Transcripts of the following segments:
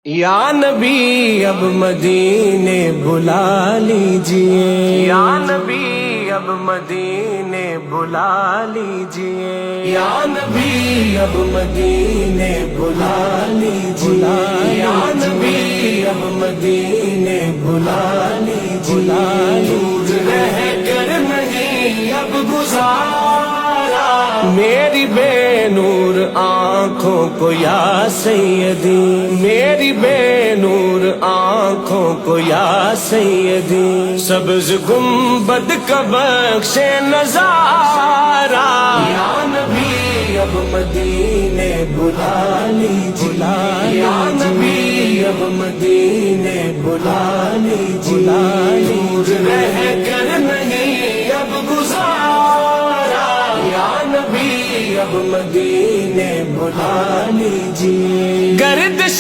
یا نبی اب مدینے بلا لیجئے، یا نبی اب مدینے بلا لیجئے، یا نبی اب مدینے بلا لیجئے، یا نبی اب مدینے بلا لیجئے، دور رہ کر نہیں اب گزارا میری بے نور آنکھوں کو یا سیدی، میری بے نور آنکھوں کو یا سیدی، سبز گنبد کا بخشے نظارہ، یا نبی اب مدینے بلا لیجئے، یا نبی اب مدینے بلا لیجئے، دور رہ کر نہیں اب گزارا، یا نبی اب مدینے بلا لیجئے، گردش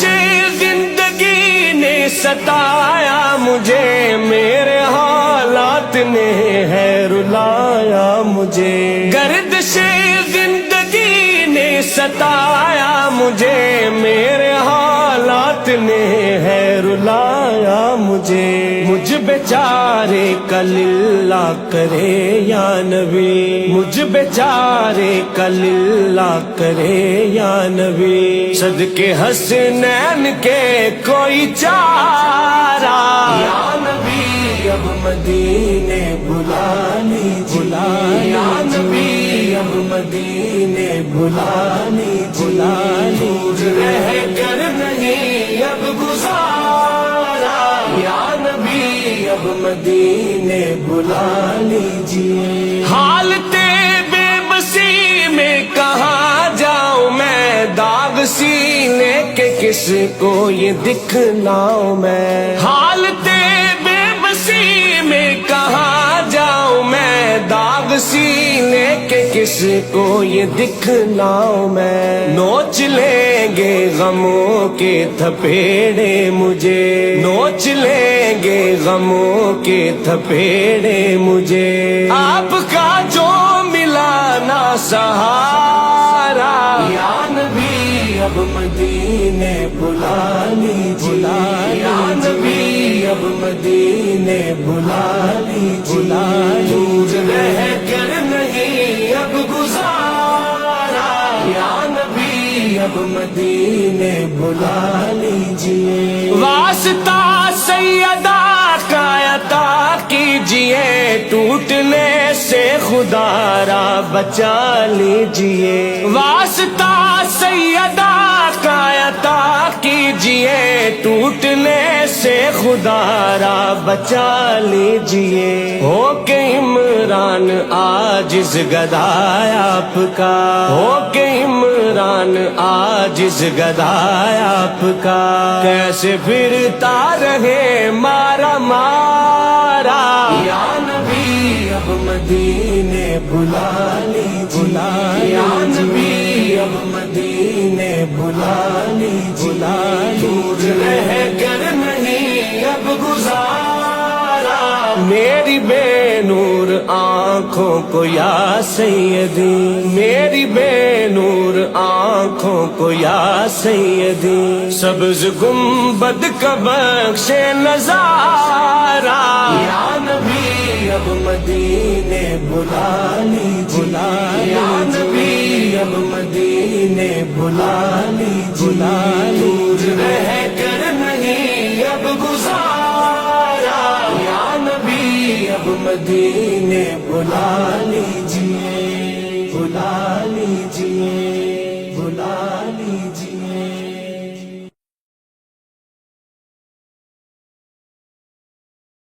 زندگی نے ستایا مجھے، میرے حالات نے ہے رلایا مجھے، گردش زندگی نے ستایا مجھے، میرے حالات نے ہے رلایا مجھے، مجھ بیچارے کا للہ کرے یا نبی، مجھ بیچارے کا للہ کرے یا نبی، صدقے حسنین کے کوئی چارہ، یا نبی اب مدینے بلا لیجئے، یا نبی اب مدینے بلا لیجئے، دور رہ کر نہیں اب گزارا، یا نبی اب مدینے بلا لیجئے، حالت بے بسی میں کہاں جاؤں میں، داغ سینے کے کس کو یہ دکھلاؤں میں، حالت بے بسی میں کہاں جاؤں میں، داغ سینے کے کس کو یہ دکھلاؤں میں، نوچ لیں گے غموں کے تھپیڑے مجھے، نوچ لیں گے غموں کے تھپیڑے مجھے، آپ کا جو ملا نہ سہارا، یا نبی اب مدینے بلا لیجئے، یا نبی اب مدینے بلا لیجئے، دور رہ کر نہیں اب گزارا، یا نبی اب مدینے بلا لیجئے، واسطہ سیدہ کا عطا کیجئے، ٹوٹنے سے خدا را بچا لیجئے، واسطہ سیدہ کا عطا کیجئے، ٹوٹنے سے خدا را بچا لیجئے، ہو کے عمران عاجز گدھا آپ کا، ہو کے عمران عاجز گدھا آپ کا، کیسے پھرتا رہے مارا مارا، یا نبی اب مدینے بلا لیجئے، یا نبی اب مدینے بلا لیجئے، دور رہ کر نہیں اب گزارا میری بے نور آنکھوں کو یا سیدی، میری بے نور آنکھوں کو یا سیدی، سبز گنبد کا بخشے نظارہ، یا نبی اب مدینے بلا لیجئے، یا نبی اب مدینے بلا لیجئے، دور رہ کر نہیں اب گزارا، یا نبی اب مدینے بلا لیجئے، بلا لیجئے۔